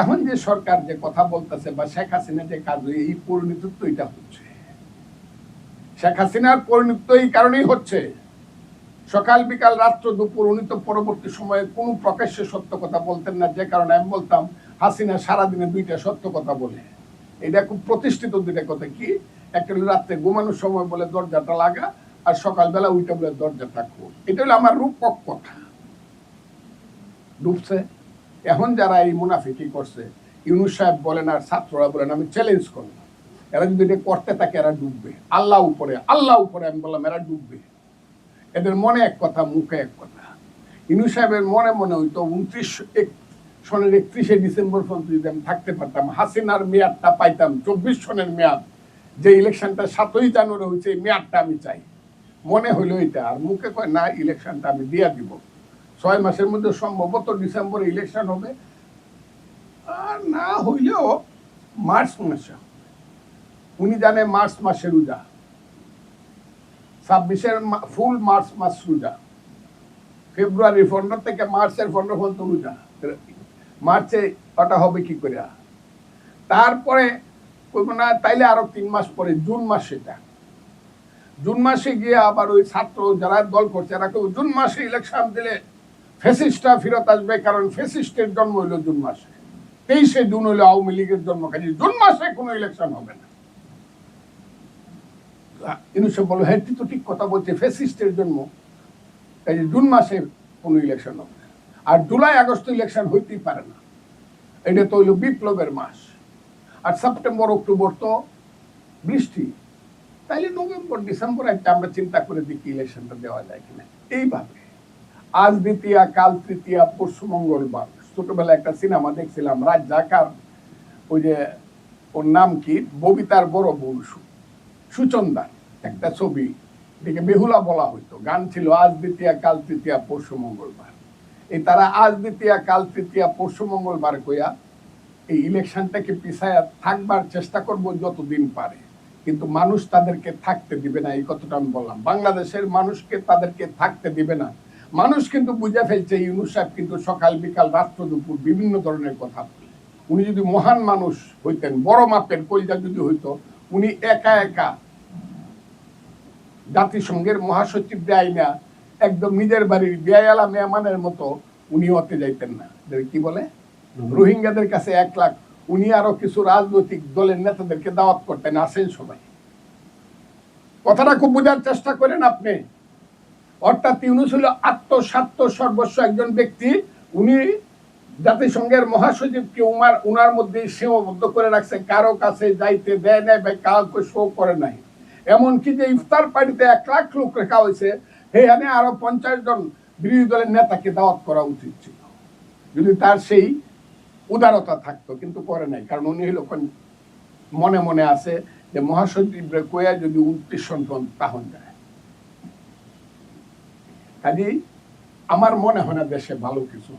এখন যে সরকার যে কথা বলতেছে বা শেখ হাসিনা যে কাজ, এই পরিণত এটা হচ্ছে, শেখ হাসিনার পরিণত এই কারণেই হচ্ছে। সকাল বিকাল রাত্র দুপুর উনি তো পরবর্তী সময়ে কোনো প্রকাশ্যে সত্য কথা বলতেন না, যে কারণে আমি বলতাম হাসিনা সারাদিনে দুইটা সত্য কথা বলে। এটা খুব প্রতিষ্ঠিত দুইটা কথা, কি একটা হলো রাত্রে ঘুমানোর সময় বলে দরজাটা লাগা, আর সকালবেলা উইটা বলে দরজাটা খোল। এটা হলো আমার রূপক কথা। ডুবছে। এখন যারা এই মুনাফিকি করছে, ইউনূস সাহেব বলেন আর ছাত্ররা বলেন, আমি চ্যালেঞ্জ করলাম, এরা যদি এটা করতে থাকে এরা ডুববে। আল্লাহ উপরে, আল্লাহ উপরে আমি বললাম এরা ডুববে। এদের মনে এক কথা, মুখে এক কথা। ইউনূস সাহেবের মনে মনে হইতো 29 সনের 31শে ডিসেম্বর পর্যন্ত যদি আমি থাকতে পারতাম, হাসিনার মেয়াদটা পাইতাম, 24 সনের মেয়াদ, যে ইলেকশনটা 7ই জানুয়ারি হয়েছে, এই মেয়াদটা আমি চাই। মনে হইলো এটা, আর মুখে কয় না ইলেকশনটা আমি দিয়া দিব, 6 মাসের মধ্যে সম্ভবত ডিসেম্বরে ইলেকশন হবে, আর না হইলেও মার্চ মাসে। উনি জানে মার্চ মাসের রোজা, 26-এর ফুল মার্চ মাস রোজা, ফেব্রুয়ারি 15 থেকে মার্চের 15 পর্যন্ত রোজা, মার্চে ওটা হবে কি করে। তারপরে না তাইলে আরো 3 মাস পরে জুন মাস, সেটা জুন মাসে গিয়ে আবার ওই ছাত্র যারা দল করছে এরা কেউ জুন মাসে ইলেকশন দিলে ফ্যাসিস্টরা ফেরত আসবে, কারণ ফ্যাসিস্টের জন্ম হইলো জুন মাসে, 23শে জুন হইলো আওয়ামী লীগের জন্ম, কাজে জুন মাসে কোনো ইলেকশন হবে না। ইউনূস বলল হ্যাঁ তুই তো ঠিক কথা বলছে, ফ্যাসিস্টের জন্ম, কাজে জুন মাসে কোনো ইলেকশন হবে না। আর জুলাই আগস্ট ইলেকশন হইতেই পারে না, এটা তো হইলো বিপ্লবের মাস। আর সেপ্টেম্বর অক্টোবর তো বৃষ্টি, তাইলে নভেম্বর ডিসেম্বর একটা আমরা চিন্তা করে দেখি ইলেকশনটা দেওয়া যায় কিনা। এইভাবে আজ দ্বিতীয়া, কাল তৃতীয়া, পরশু মঙ্গলবার। ছোটবেলা একটা সিনেমা দেখছিলাম, রাজ জাকার, ওই যে ওর নাম কি, ববিতার বড় বউ সুচন্দার একটা ছবি, এটাকে বেহুলা বলা হইতো, গান ছিল আজ দ্বিতীয়া, কাল তৃতীয়া, পরশু মঙ্গলবার। এই তারা আজ দ্বিতীয়া, কাল তৃতীয়া, পরশু মঙ্গলবার কইয়া এই ইলেকশনটাকে পিছায়া থাকবার চেষ্টা করব যতদিন পারে, কিন্তু মানুষ তাদেরকে থাকতে দিবে না। এই কথাটা আমি বললাম, বাংলাদেশের মানুষকে তাদেরকে থাকতে দিবে না। মানুষ কিন্তু বুঝে ফেলছে ইউনূস সাহেব কিন্তু সকাল বিকাল রাত্র দুপুর বিভিন্ন ধরনের কথা বলে। উনি যদি মহান মানুষ হইতেন, বড় মাপের কইজা যদি হইতো, উনি একা একা জাতিসংঘের মহাসচিব দেয় না, একদম নিজের বাড়ির বেয়ালা মেহমানের মতো উনি হতে যাইতেন না। কি বলে রোহিঙ্গাদের কাছে 1 লাখ, উনি আরো কিছু রাজনৈতিক দলের নেতাদেরকে দাওয়াত করতেন, আসেন সবাই। কথাটা খুব বোঝার চেষ্টা করেন আপনি। অর্থাৎ ইউনূস হলো আত্মস্বার্থ সর্বস্ব একজন ব্যক্তি। উনি জাতিসংঘের মহাসচিবকে উনার মধ্যে সীমাবদ্ধ করে রাখছে, কারো কাছে যাইতে দেয় নাই বা কাউকে শো করে নাই। এমনকি যে ইফতার পার্টিতে 1 লাখ লোক রাখা হয়েছে, এখানে আরো 50 জন বিরোধী দলের নেতাকে দাওয়াত করা উচিত ছিল, যদি তার সেই উদারতা থাকতো, কিন্তু করে নাই। কারণ উনি হলো মনে মনে আছে যে মহাসচিবরে কয়া যদি 29 সন তাহন যায়। কাজেই আমার মনে হয় না দেশে ভালো কিছু